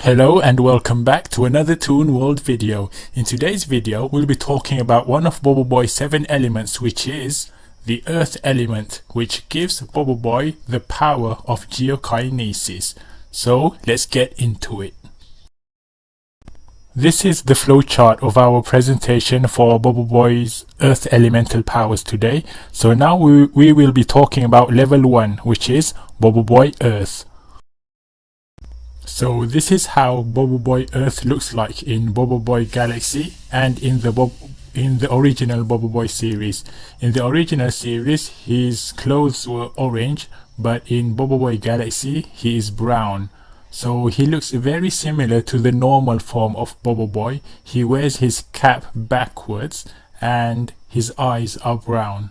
Hello and welcome back to another Toon World video. In today's video we'll be talking about one of Boboiboy's 7 elements, which is the Earth element, which gives Boboiboy the power of geokinesis. So let's get into it. This is the flowchart of our presentation for Boboiboy's Earth elemental powers today. So now we will be talking about level 1, which is Boboiboy Earth. So this is how Boboiboy Earth looks like in Boboiboy Galaxy and in the original Boboiboy series. In the original series his clothes were orange, but in Boboiboy Galaxy he is brown. So he looks very similar to the normal form of Boboiboy. He wears his cap backwards and his eyes are brown.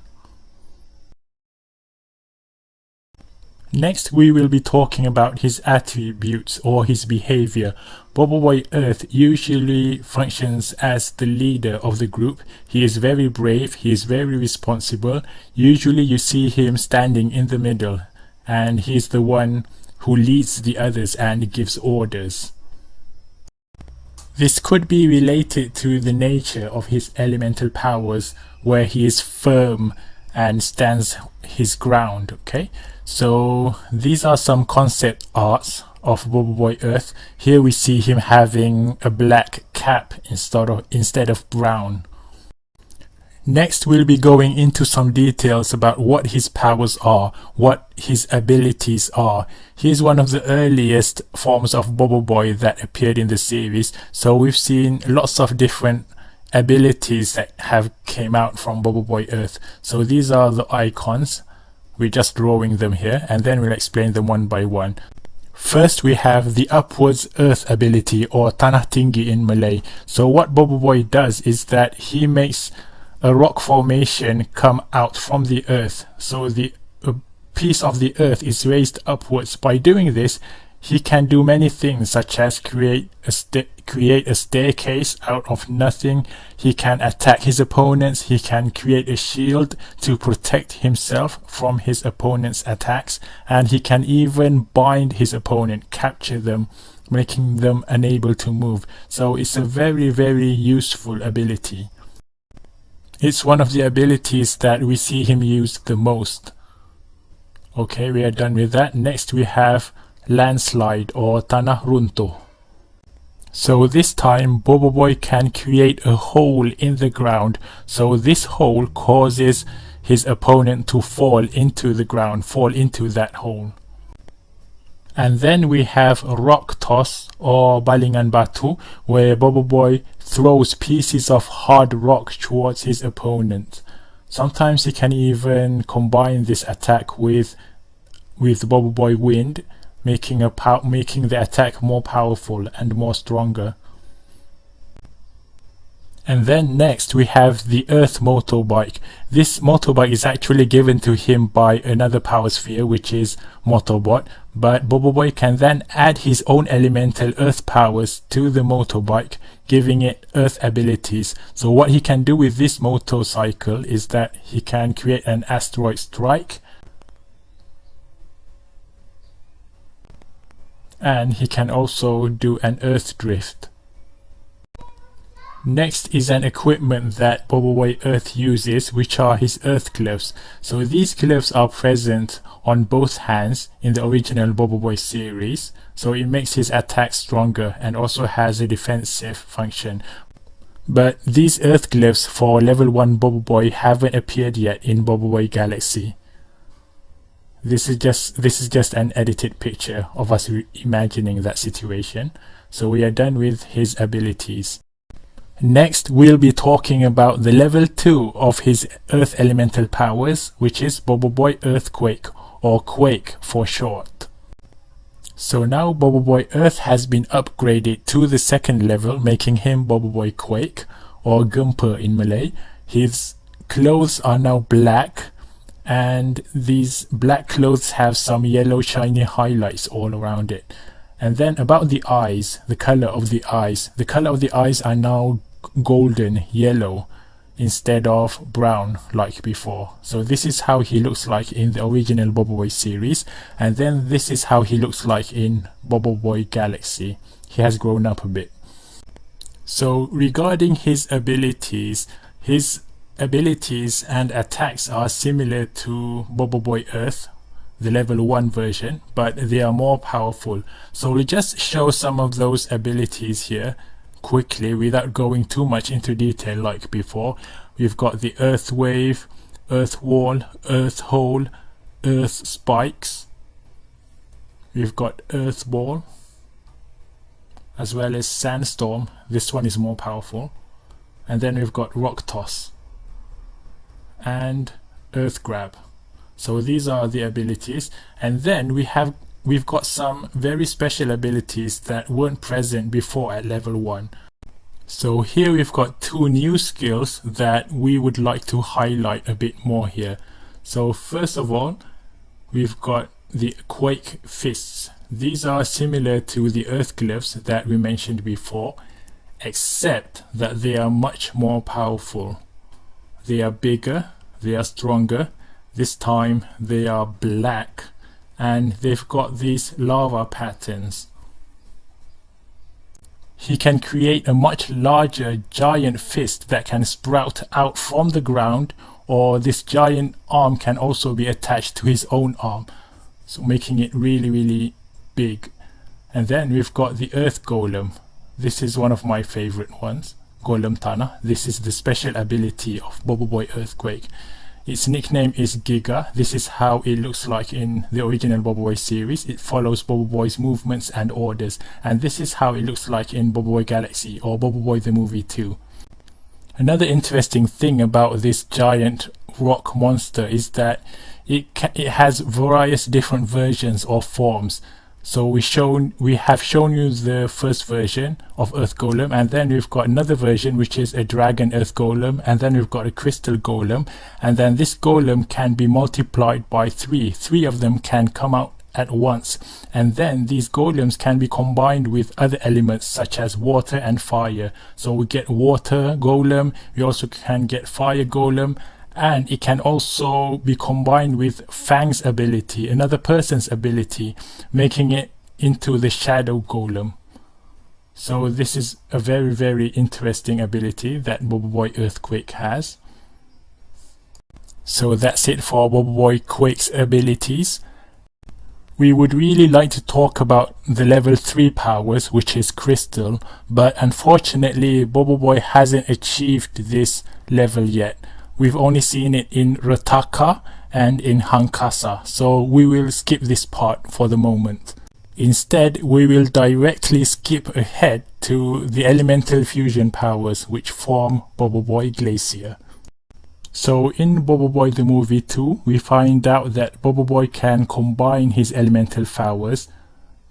Next we will be talking about his attributes or his behavior. Boboiboy Earth usually functions as the leader of the group. He is very brave, he is very responsible. Usually you see him standing in the middle and he is the one who leads the others and gives orders. This could be related to the nature of his elemental powers, where he is firm and stands his ground. Okay, so these are some concept arts of Boboiboy Earth. Here we see him having a black cap instead of brown. Next we'll be going into some details about what his powers are, what his abilities are. He is one of the earliest forms of Boboiboy that appeared in the series, so we've seen lots of different abilities that have came out from Boboiboy Earth. So these are the icons. We're just drawing them here and then we'll explain them one by one. First we have the upwards earth ability, or Tanah tinggi in Malay. So what Boboiboy does is that he makes a rock formation come out from the earth, so the piece of the earth is raised upwards. By doing this he can do many things, such as create a staircase out of nothing. He can attack his opponents, he can create a shield to protect himself from his opponent's attacks, and he can even bind his opponent, capture them, making them unable to move. So it's a very useful ability. It's one of the abilities that we see him use the most. Okay, we are done with that. Next we have landslide, or Tanah runtuh. So this time Boboiboy can create a hole in the ground, so this hole causes his opponent to fall into the ground, fall into that hole. And then we have rock toss, or balingan batu, where Boboiboy throws pieces of hard rock towards his opponent. Sometimes he can even combine this attack with Boboiboy wind, making the attack more powerful and more stronger. And then next we have the Earth motorbike. This motorbike is actually given to him by another power sphere, which is Motorbot, but Boboiboy can then add his own elemental Earth powers to the motorbike, giving it Earth abilities. So what he can do with this motorcycle is that he can create an asteroid strike, and he can also do an earth drift. Next is an equipment that Boboiboy Earth uses, which are his earth gloves. So these gloves are present on both hands in the original Boboiboy series, so it makes his attack stronger and also has a defensive function. But these earth gloves for level 1 Boboiboy haven't appeared yet in Boboiboy Galaxy. This is just an edited picture of us imagining that situation. So we are done with his abilities. Next we'll be talking about the level 2 of his earth elemental powers, which is Boboiboy Earthquake, or Quake for short. So now Boboiboy Earth has been upgraded to the 2nd level, making him Boboiboy Quake, or Gempa in Malay. His clothes are now black, and these black clothes have some yellow shiny highlights all around it. And then about the eyes, the color of the eyes are now golden yellow. instead of brown like before. So this is how he looks like in the original Boboiboy series, and then this is how he looks like in Boboiboy Galaxy. He has grown up a bit. So regarding his abilities and attacks are similar to Boboiboy Earth, the level 1 version, but they are more powerful. So we just show some of those abilities here quickly without going too much into detail like before. We've got the Earth Wave, Earth Wall, Earth Hole, Earth Spikes. We've got Earth Ball, as well as Sandstorm. This one is more powerful. And then we've got Rock Toss and Earth Grab. So these are the abilities, and then we've got some very special abilities that weren't present before at level 1. So here we've got 2 new skills that we would like to highlight a bit more here. So first of all, we've got the Quake Fists. These are similar to the Earth Gloves that we mentioned before, except that they are much more powerful. They are bigger, they are stronger. This time they are black, and they've got these lava patterns. He can create a much larger giant fist that can sprout out from the ground, or this giant arm can also be attached to his own arm, so making it really big. And then we've got the Earth Golem. This is one of my favorite ones, Golem Tanah. This is the special ability of Boboiboy Earthquake. Its nickname is Giga. This is how it looks like in the original Boboiboy series. It follows Boboiboy's movements and orders, and this is how it looks like in Boboiboy Galaxy or Boboiboy the Movie 2. Another interesting thing about this giant rock monster is that it has various different versions or forms. So we have shown you the first version of Earth Golem, and then we've got another version which is a Dragon Earth Golem, and then we've got a Crystal Golem, and then this Golem can be multiplied by 3. 3 of them can come out at once, and then these Golems can be combined with other elements such as water and fire. So we get Water Golem, we also can get Fire Golem, and it can also be combined with Fang's ability, another person's ability, making it into the Shadow Golem. So this is a very interesting ability that Boboiboy Earthquake has. So that's it for Boboiboy Quake's abilities. We would really like to talk about the level 3 powers, which is Crystal, but unfortunately Boboiboy hasn't achieved this level yet. We've only seen it in Rataka and in Hankasa, so we will skip this part for the moment. Instead, we will directly skip ahead to the elemental fusion powers which form Boboiboy Glacier. So in Boboiboy the Movie 2, we find out that Boboiboy can combine his elemental powers,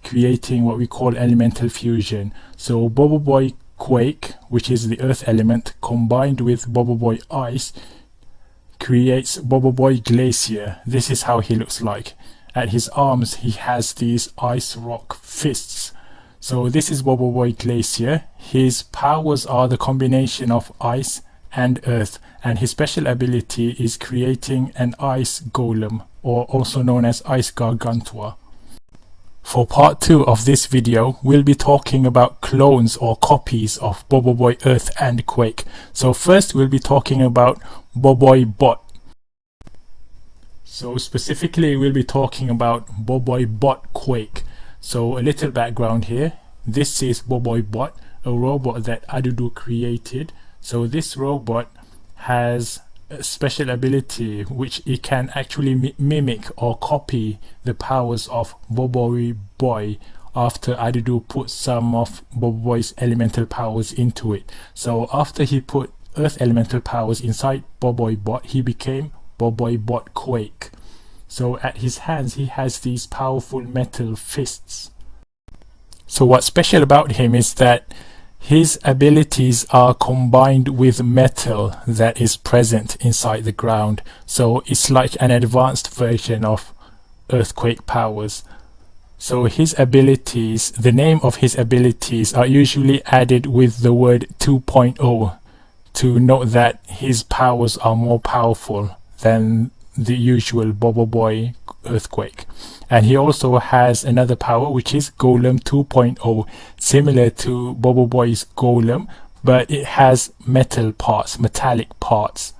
creating what we call elemental fusion. So Boboiboy Quake, which is the earth element, combined with Boboiboy Ice, creates Boboiboy Glacier. This is how he looks like. At his arms he has these ice rock fists. So this is Boboiboy Glacier. His powers are the combination of ice and earth, and his special ability is creating an ice golem, or also known as Ice Gargantua. For part 2 of this video, we'll be talking about clones or copies of Boboiboy Earth and Quake. So first we'll be talking about Boboiboy Bot. So specifically we'll be talking about Boboiboy Bot Quake. So a little background here. This is Boboiboy Bot, a robot that Adudu created. So this robot has a special ability which it can actually mimic or copy the powers of Boboiboy after Adudu put some of Boboiboy's elemental powers into it. So after he put earth elemental powers inside Boboiboy Bot, he became Boboiboy Bot Quake. So at his hands he has these powerful metal fists. So what's special about him is that his abilities are combined with metal that is present inside the ground. So it's like an advanced version of earthquake powers. So his abilities, the name of his abilities are usually added with the word 2.0 to note that his powers are more powerful than the usual Boboiboy earthquake. And he also has another power, which is Golem 2.0, similar to Boboiboy's Golem, but it has metallic parts.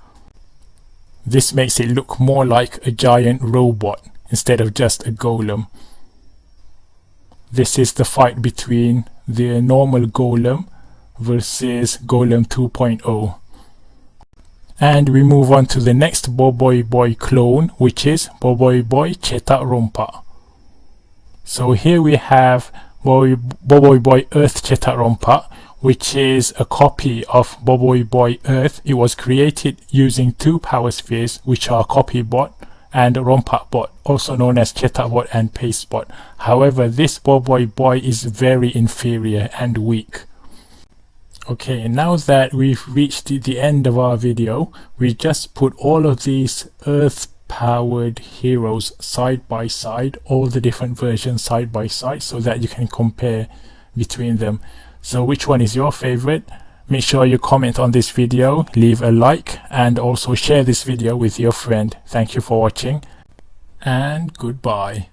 This makes it look more like a giant robot instead of just a golem. This is the fight between the normal Golem versus Golem 2.0. And we move on to the next Boboiboy clone, which is Boboiboy Cetak Rompak. So here we have Boboiboy Earth Cetak Rompak, which is a copy of Boboiboy Earth. It was created using two power spheres, which are CopyBot and RompakBot, also known as CetakBot and PasteBot. However, this Boboiboy is very inferior and weak. Okay, now that we've reached the end of our video, we just put all of these Earth-powered heroes side by side, all the different versions side by side, so that you can compare between them. So which one is your favorite? Make sure you comment on this video, leave a like, and also share this video with your friend. Thank you for watching, and goodbye.